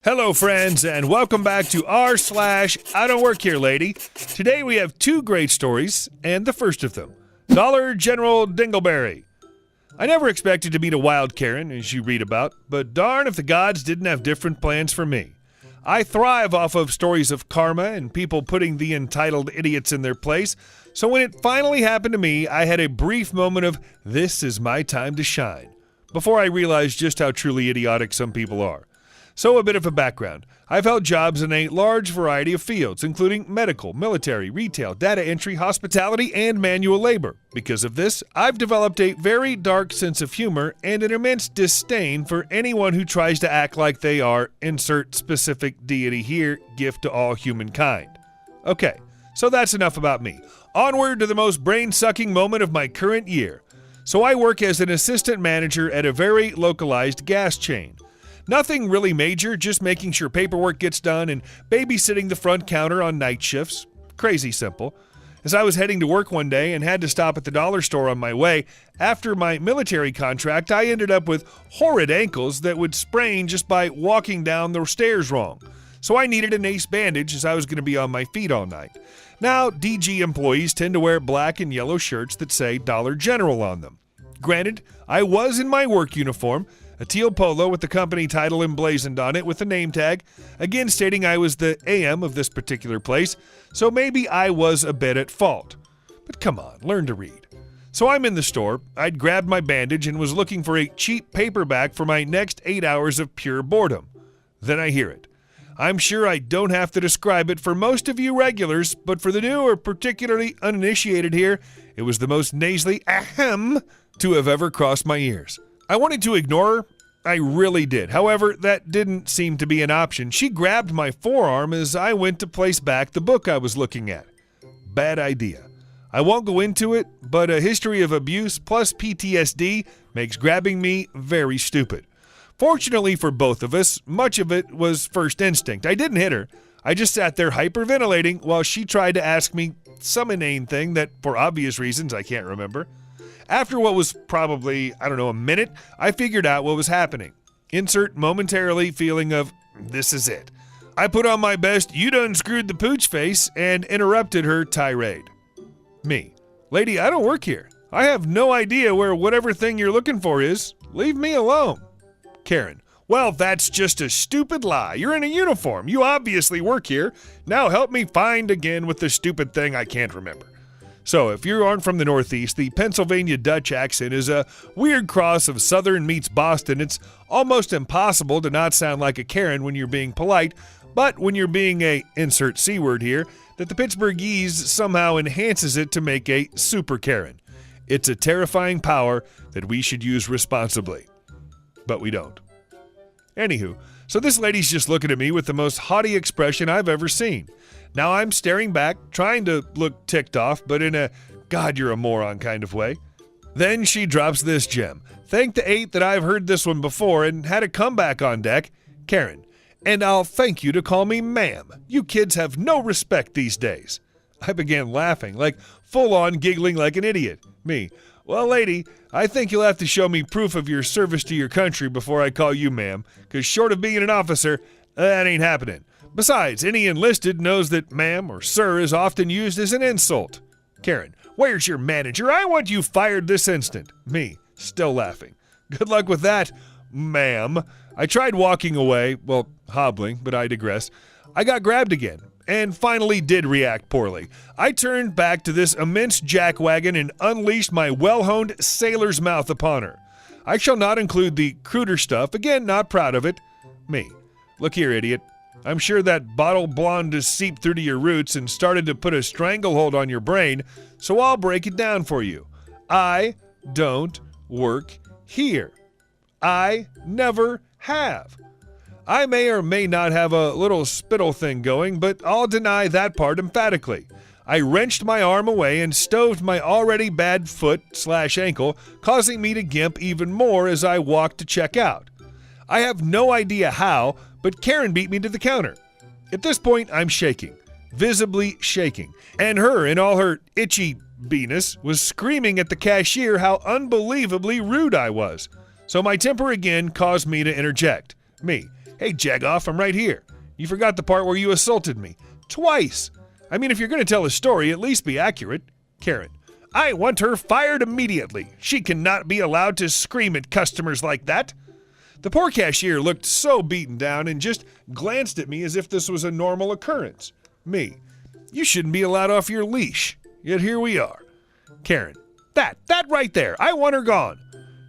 Hello, friends, and welcome back to r/IDontworkherelady. Today we have two great stories, and the first of them, Dollar General Dingleberry. I never expected to meet a wild Karen, as you read about, but darn if the gods didn't have different plans for me. I thrive off of stories of karma and people putting the entitled idiots in their place, so when it finally happened to me, I had a brief moment of, this is my time to shine, before I realized just how truly idiotic some people are. So a bit of a background. I've held jobs in a large variety of fields, including medical, military, retail, data entry, hospitality, and manual labor. Because of this, I've developed a very dark sense of humor and an immense disdain for anyone who tries to act like they are, insert specific deity here, gift to all humankind. Okay, so that's enough about me. Onward to the most brain-sucking moment of my current year. So I work as an assistant manager at a very localized gas chain. Nothing really major, just making sure paperwork gets done and babysitting the front counter on night shifts. Crazy simple. As I was heading to work one day and had to stop at the dollar store on my way, after my military contract, I ended up with horrid ankles that would sprain just by walking down the stairs wrong. So I needed an ace bandage as I was going to be on my feet all night. Now, DG employees tend to wear black and yellow shirts that say Dollar General on them. Granted, I was in my work uniform, a teal polo with the company title emblazoned on it with a name tag, again stating I was the AM of this particular place, so maybe I was a bit at fault. But come on, learn to read. So I'm in the store, I'd grabbed my bandage and was looking for a cheap paperback for my next 8 hours of pure boredom. Then I hear it. I'm sure I don't have to describe it for most of you regulars, but for the new or particularly uninitiated here, it was the most nasally ahem to have ever crossed my ears. I wanted to ignore her. I really did. However, that didn't seem to be an option. She grabbed my forearm as I went to place back the book I was looking at. Bad idea. I won't go into it, but a history of abuse plus PTSD makes grabbing me very stupid. Fortunately for both of us, much of it was first instinct. I didn't hit her. I just sat there hyperventilating while she tried to ask me some inane thing that, for obvious reasons, I can't remember. After what was probably, a minute, I figured out what was happening. Insert momentarily feeling of, this is it. I put on my best you done screwed the pooch face and interrupted her tirade. Me. Lady, I don't work here. I have no idea where whatever thing you're looking for is. Leave me alone. Karen. Well, that's just a stupid lie. You're in a uniform. You obviously work here. Now help me find again with the stupid thing I can't remember. So, if you aren't from the Northeast, the Pennsylvania Dutch accent is a weird cross of Southern meets Boston. It's almost impossible to not sound like a Karen when you're being polite, but when you're being a, insert C word here, that the Pittsburghese somehow enhances it to make a super Karen. It's a terrifying power that we should use responsibly. But we don't. Anywho, so this lady's just looking at me with the most haughty expression I've ever seen. Now I'm staring back, trying to look ticked off, but in a, God, you're a moron kind of way. Then she drops this gem. Thank the 8 that I've heard this one before and had a comeback on deck. Karen, and I'll thank you to call me ma'am. You kids have no respect these days. I began laughing, like full-on giggling like an idiot. Me, well, lady, I think you'll have to show me proof of your service to your country before I call you ma'am, because short of being an officer, that ain't happening. Besides, any enlisted knows that ma'am or sir is often used as an insult. Karen, where's your manager? I want you fired this instant. Me, still laughing. Good luck with that, ma'am. I tried walking away, well, hobbling, but I digress. I got grabbed again, and finally did react poorly. I turned back to this immense jackwagon and unleashed my well-honed sailor's mouth upon her. I shall not include the cruder stuff, again, not proud of it. Me, look here, idiot. I'm sure that bottle blonde has seeped through to your roots and started to put a stranglehold on your brain, so I'll break it down for you. I don't work here. I never have. I may or may not have a little spittle thing going, but I'll deny that part emphatically. I wrenched my arm away and stoved my already bad foot/ankle, causing me to gimp even more as I walked to check out. I have no idea how, but Karen beat me to the counter. At this point, I'm shaking, visibly shaking, and her, in all her itchy beeness, was screaming at the cashier how unbelievably rude I was. So my temper again caused me to interject. Me, Hey, Jagoff, I'm right here. You forgot the part where you assaulted me. Twice. I mean, if you're going to tell a story, at least be accurate. Karen. I want her fired immediately. She cannot be allowed to scream at customers like that. The poor cashier looked so beaten down and just glanced at me as if this was a normal occurrence. Me. You shouldn't be allowed off your leash. Yet here we are. Karen. That right there. I want her gone.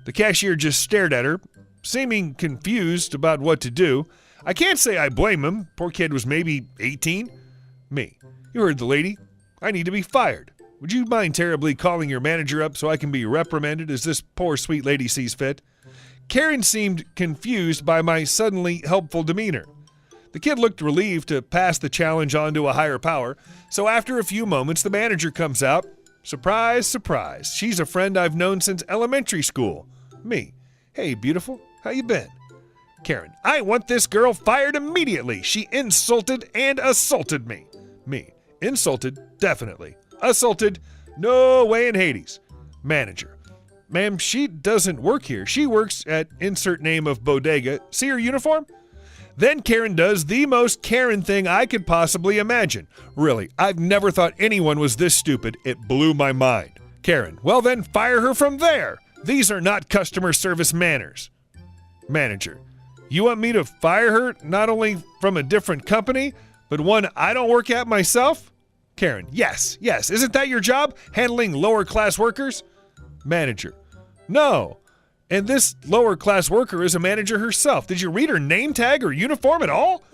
The cashier just stared at her, seeming confused about what to do. I can't say I blame him. Poor kid was maybe 18. Me. You heard the lady. I need to be fired. Would you mind terribly calling your manager up so I can be reprimanded as this poor sweet lady sees fit? Karen seemed confused by my suddenly helpful demeanor. The kid looked relieved to pass the challenge on to a higher power, so after a few moments the manager comes out. Surprise, surprise. She's a friend I've known since elementary school. Me. Hey, beautiful. How you been? Karen. I want this girl fired immediately. She insulted and assaulted me. Me. Insulted? Definitely. Assaulted? No way in Hades. Manager. Ma'am, she doesn't work here. She works at insert name of bodega. See her uniform? Then Karen does the most Karen thing I could possibly imagine. Really, I've never thought anyone was this stupid. It blew my mind. Karen. Well then, fire her from there. These are not customer service manners. Manager. You want me to fire her not only from a different company, but one I don't work at myself? Karen. Yes. Isn't that your job? Handling lower class workers? Manager. No. And this lower class worker is a manager herself. Did you read her name tag or uniform at all?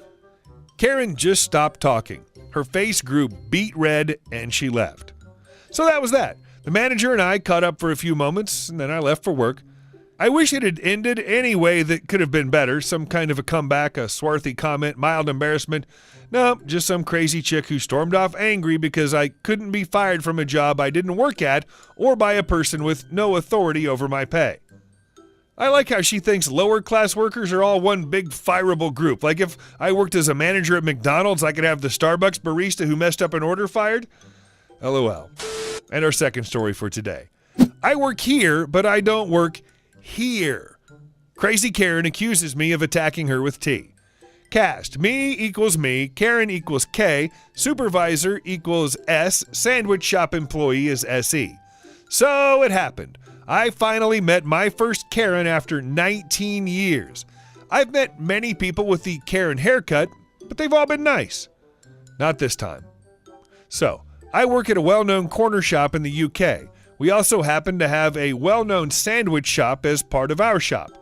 Karen just stopped talking. Her face grew beet red and she left. So that was that. The manager and I caught up for a few moments and then I left for work. I wish it had ended any way that could have been better. Some kind of a comeback, a swarthy comment, mild embarrassment. No, just some crazy chick who stormed off angry because I couldn't be fired from a job I didn't work at or by a person with no authority over my pay. I like how she thinks lower class workers are all one big fireable group. Like if I worked as a manager at McDonald's, I could have the Starbucks barista who messed up an order fired. LOL. And our second story for today. I work here, but I don't work here. Crazy Karen accuses me of attacking her with tea. Cast. Me equals me. Karen equals K. Supervisor equals S. Sandwich shop employee is SE. So it happened. I finally met my first Karen after 19 years. I've met many people with the Karen haircut, but they've all been nice. Not this time. So, I work at a well-known corner shop in the UK. We also happen to have a well-known sandwich shop as part of our shop.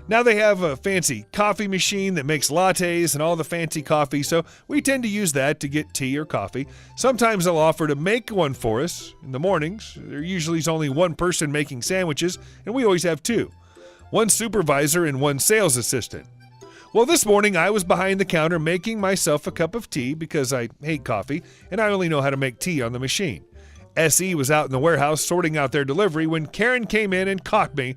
Now they have a fancy coffee machine that makes lattes and all the fancy coffee, so we tend to use that to get tea or coffee. Sometimes they'll offer to make one for us. In the mornings, there usually is only one person making sandwiches, and we always have two. One supervisor and one sales assistant. Well, this morning I was behind the counter making myself a cup of tea because I hate coffee, and I only know how to make tea on the machine. SE was out in the warehouse sorting out their delivery when Karen came in and caught me.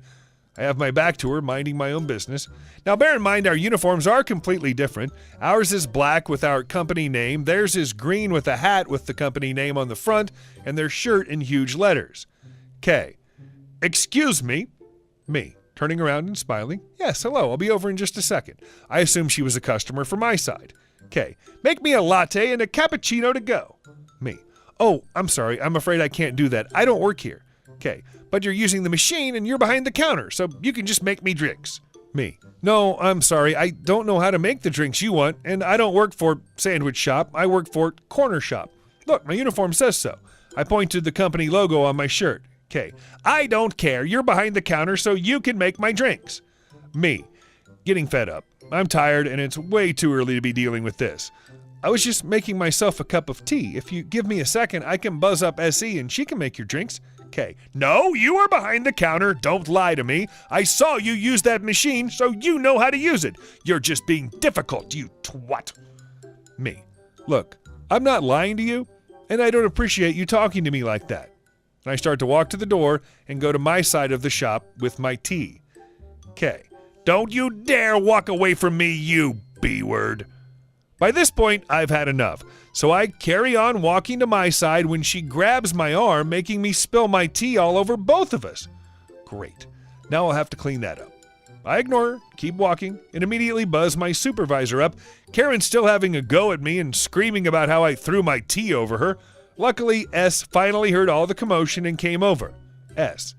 I have my back to her, minding my own business. Now, bear in mind, our uniforms are completely different. Ours is black with our company name. Theirs is green with a hat with the company name on the front, and their shirt in huge letters. K. Excuse me. Me. Turning around and smiling. Yes, hello, I'll be over in just a second. I assumed she was a customer for my side. K. Make me a latte and a cappuccino to go. Me. Oh, I'm sorry. I'm afraid I can't do that. I don't work here. Okay, but you're using the machine and you're behind the counter, so you can just make me drinks. Me. No, I'm sorry. I don't know how to make the drinks you want, and I don't work for sandwich shop. I work for corner shop. Look, my uniform says so. I point to the company logo on my shirt. Okay, I don't care. You're behind the counter, so you can make my drinks. Me. Getting fed up. I'm tired, and it's way too early to be dealing with this. I was just making myself a cup of tea. If you give me a second, I can buzz up SE and she can make your drinks. Okay. No, you are behind the counter. Don't lie to me. I saw you use that machine, so you know how to use it. You're just being difficult, you twat. Me. Look, I'm not lying to you, and I don't appreciate you talking to me like that. And I start to walk to the door and go to my side of the shop with my tea. Okay. Don't you dare walk away from me, you B-word. By this point, I've had enough, so I carry on walking to my side when she grabs my arm, making me spill my tea all over both of us. Great. Now I'll have to clean that up. I ignore her, keep walking, and immediately buzz my supervisor up, Karen still having a go at me and screaming about how I threw my tea over her. Luckily, S finally heard all the commotion and came over. S: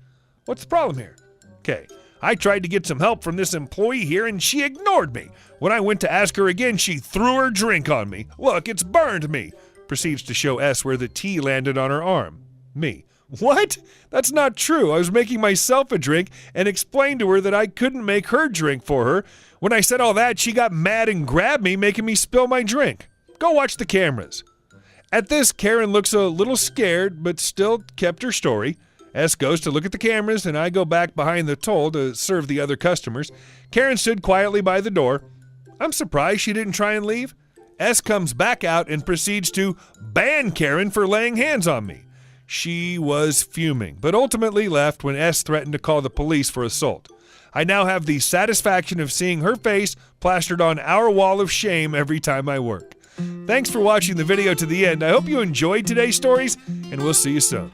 what's the problem here? K: I tried to get some help from this employee here and she ignored me. When I went to ask her again, she threw her drink on me. Look, it's burned me. Proceeds to show S where the tea landed on her arm. Me: what? That's not true. I was making myself a drink and explained to her that I couldn't make her drink for her. When I said all that, she got mad and grabbed me, making me spill my drink. Go watch the cameras. At this, Karen looks a little scared, but still kept her story. S goes to look at the cameras, and I go back behind the toll to serve the other customers. Karen stood quietly by the door. I'm surprised she didn't try and leave. S comes back out and proceeds to ban Karen for laying hands on me. She was fuming, but ultimately left when S threatened to call the police for assault. I now have the satisfaction of seeing her face plastered on our wall of shame every time I work. Thanks for watching the video to the end. I hope you enjoyed today's stories, and we'll see you soon.